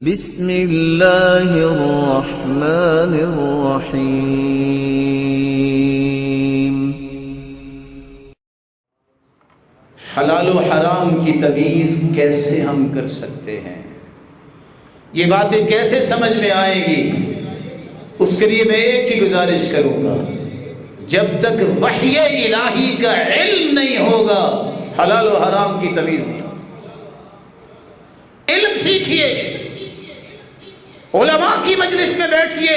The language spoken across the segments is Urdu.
بسم اللہ الرحمن الرحیم۔ حلال و حرام کی تمیز کیسے ہم کر سکتے ہیں، یہ باتیں کیسے سمجھ میں آئیں گی؟ اس کے لیے میں ایک ہی گزارش کروں گا، جب تک وحی الہی کا علم نہیں ہوگا حلال و حرام کی تمیز نہیں ہوگی۔ علم سیکھیے، علماء کی مجلس میں بیٹھیے،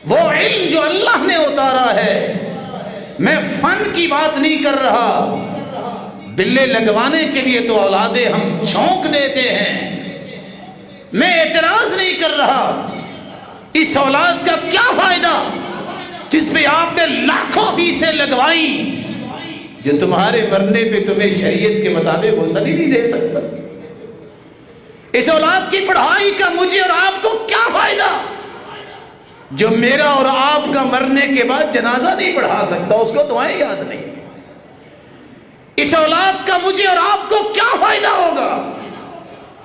وہ علم جو اللہ نے اتارا ہے۔ میں فن کی بات نہیں کر رہا، بلے لگوانے کے لیے تو اولادیں ہم چھونک دیتے ہیں۔ میں اعتراض نہیں کر رہا، اس اولاد کا کیا فائدہ جس پہ آپ نے لاکھوں فیسیں لگوائی، جو تمہارے مرنے پہ تمہیں شریعت کے مطابق غسل ہی نہیں دے سکتا۔ اس اولاد کی پڑھائی کا مجھے اور آپ کو کیا فائدہ جو میرا اور آپ کا مرنے کے بعد جنازہ نہیں پڑھا سکتا، اس کو دعائیں یاد نہیں۔ اس اولاد کا مجھے اور آپ کو کیا فائدہ ہوگا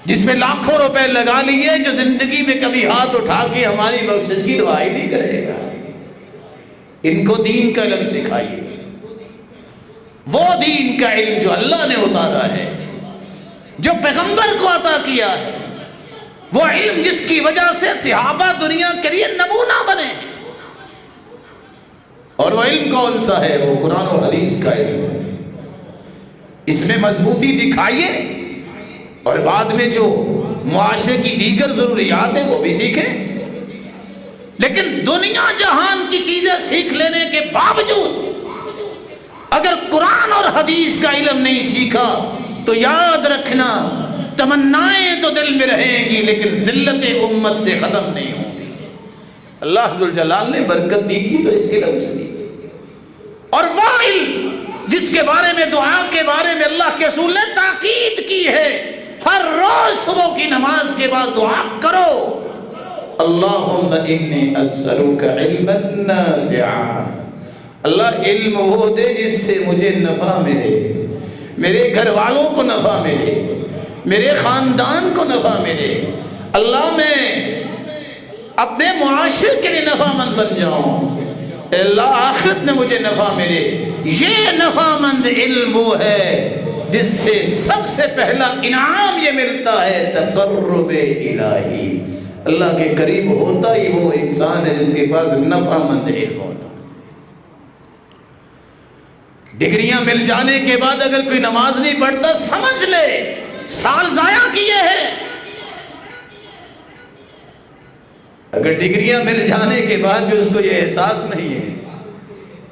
جس میں لاکھوں روپے لگا لیے، جو زندگی میں کبھی ہاتھ اٹھا کے ہماری بخشش کی دعائی نہیں کرے گا۔ ان کو دین کا علم سکھائیے، وہ دین کا علم جو اللہ نے اتارا ہے، جو پیغمبر کو عطا کیا ہے، وہ علم جس کی وجہ سے صحابہ دنیا کے لیے نمونہ بنے۔ اور وہ علم کون سا ہے؟ وہ قرآن و حدیث کا علم ہے۔ اس میں مضبوطی دکھائیے، اور بعد میں جو معاشرے کی دیگر ضروریات ہیں وہ بھی سیکھیں۔ لیکن دنیا جہان کی چیزیں سیکھ لینے کے باوجود اگر قرآن اور حدیث کا علم نہیں سیکھا تو یاد رکھنا، تمنائیں تو دل میں رہیں گی لیکن ذلت امت سے ختم نہیں ہوں گی۔ اللہ ذوالجلال نے برکت دی تھی تو اس علم سے دی تھی، اور وہ علم جس کے بارے میں، دعا کے بارے میں اللہ کے رسول نے تاکید کی ہے، ہر روز صبح کی نماز کے بعد دعا کرو، اللہم انی اسألک علما نافعا۔ اللہ علم وہ دے جس سے مجھے نفع ملے، میرے گھر والوں کو نفع ملے، میرے خاندان کو نفع ملے۔ اللہ میں اپنے معاشرے کے لیے نفع مند بن جاؤں، اللہ آخرت میں مجھے نفع ملے۔ یہ نفع مند علم وہ ہے جس سے سب سے پہلا انعام یہ ملتا ہے تقرب الہی۔ اللہ کے قریب ہوتا ہی وہ انسان ہے جس کے پاس نفع مند علم ہوتا۔ ڈگریاں مل جانے کے بعد اگر کوئی نماز نہیں پڑھتا، سمجھ لے سال ضائع کیے ہیں۔ اگر ڈگریاں مل جانے کے بعد بھی اس کو یہ احساس نہیں ہے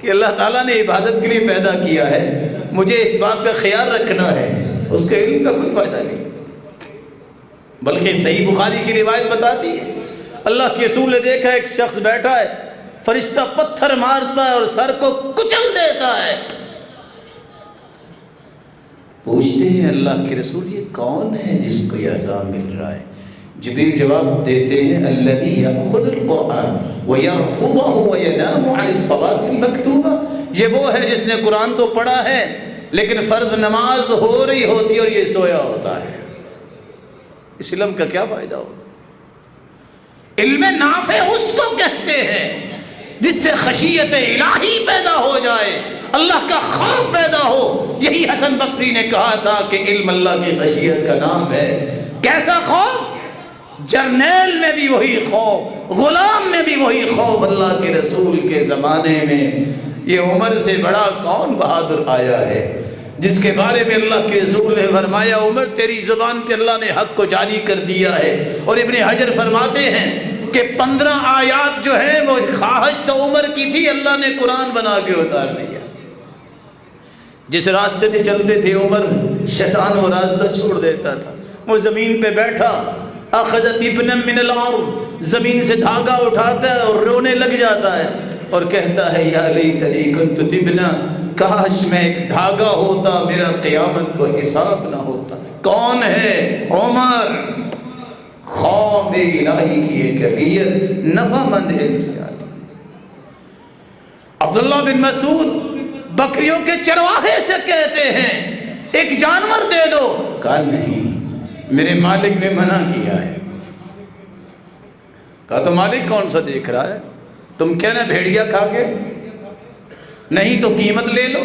کہ اللہ تعالیٰ نے عبادت کے لیے پیدا کیا ہے، مجھے اس بات کا خیال رکھنا ہے، اس کے علم کا کوئی فائدہ نہیں۔ بلکہ صحیح بخاری کی روایت بتاتی ہے، اللہ کے رسول نے دیکھا ایک شخص بیٹھا ہے، فرشتہ پتھر مارتا ہے اور سر کو کچل دیتا ہے۔ پوچھتے ہیں اللہ کے رسول یہ کون ہے جس کو یہ عذاب مل رہا ہے؟ جبریل جواب دیتے ہیں الذی یأخذ القرآن ویرفضہ وینام عن الصلاة المکتوبہ، یہ وہ ہے جس نے قرآن تو پڑھا ہے لیکن فرض نماز ہو رہی ہوتی اور یہ سویا ہوتا ہے۔ اس علم کا کیا فائدہ ہوگا؟ علم نافع اس کو کہتے ہیں جس سے خشیت الہی پیدا ہو جائے، اللہ کا خوف پیدا ہو۔ یہی حسن بصری نے کہا تھا کہ علم اللہ کی خشیت کا نام ہے۔ کیسا خوف؟ جرنیل میں بھی وہی خوف، غلام میں بھی وہی خوف۔ اللہ کے رسول کے زمانے میں یہ عمر سے بڑا کون بہادر آیا ہے جس کے بارے میں اللہ کے رسول نے فرمایا عمر تیری زبان پہ اللہ نے حق کو جاری کر دیا ہے۔ اور ابن حجر فرماتے ہیں کہ 15 آیات جو ہیں وہ خواہش تو عمر کی تھی، اللہ نے قرآن بنا کے اتار دیا۔ جس راستے پہ چلتے تھے عمر، شیطان وہ راستہ چھوڑ دیتا تھا۔ وہ زمین پہ بیٹھا، اخذت ابنا من الارض، زمین سے دھاگا اٹھاتا ہے اور رونے لگ جاتا ہے اور کہتا ہے یا لیتنی کنت تبنا، کاش میں ایک دھاگا ہوتا، میرا قیامت کو حساب نہ ہوتا۔ کون ہے؟ عمر۔ خوف الہی کی ایک کیفیت نفع مند علم سے آتی۔ عبداللہ بن مسعود بکریوں کے چرواہے سے کہتے ہیں ایک جانور دے دو، کہا نہیں، میرے مالک نے منع کیا ہے۔ کہا تو مالک کون سا دیکھ رہا ہے؟ تم کہنا بھیڑیا کھا کے نہیں تو قیمت لے لو۔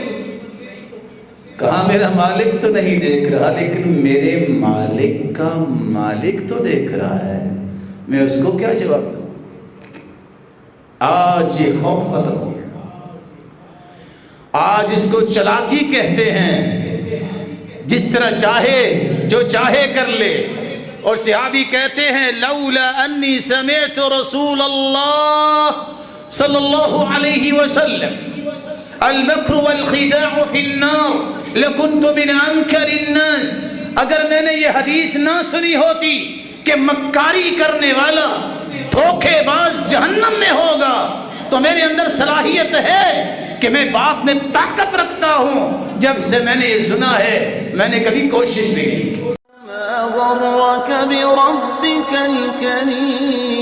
کہا میرا مالک تو نہیں دیکھ رہا، لیکن میرے مالک کا مالک تو دیکھ رہا ہے، میں اس کو کیا جواب دوں؟ آج یہ خوف ختم ہو گیا۔ آج اس کو چلاکی کہتے ہیں، جس طرح چاہے جو چاہے کر لے۔ اور صحابی کہتے ہیں لولا انی سمعت رسول اللہ صلی اللہ علیہ وسلم المکر والخداع فی النار لکنت من انکر الناس، اگر میں نے یہ حدیث نہ سنی ہوتی کہ مکاری کرنے والا دھوکے باز جہنم میں ہوگا، تو میرے اندر صلاحیت ہے کہ میں بات میں طاقت رکھتا ہوں۔ جب سے میں نے یہ سنا ہے میں نے کبھی کوشش بھی نہیں کی۔ ما غرك بربك الكريم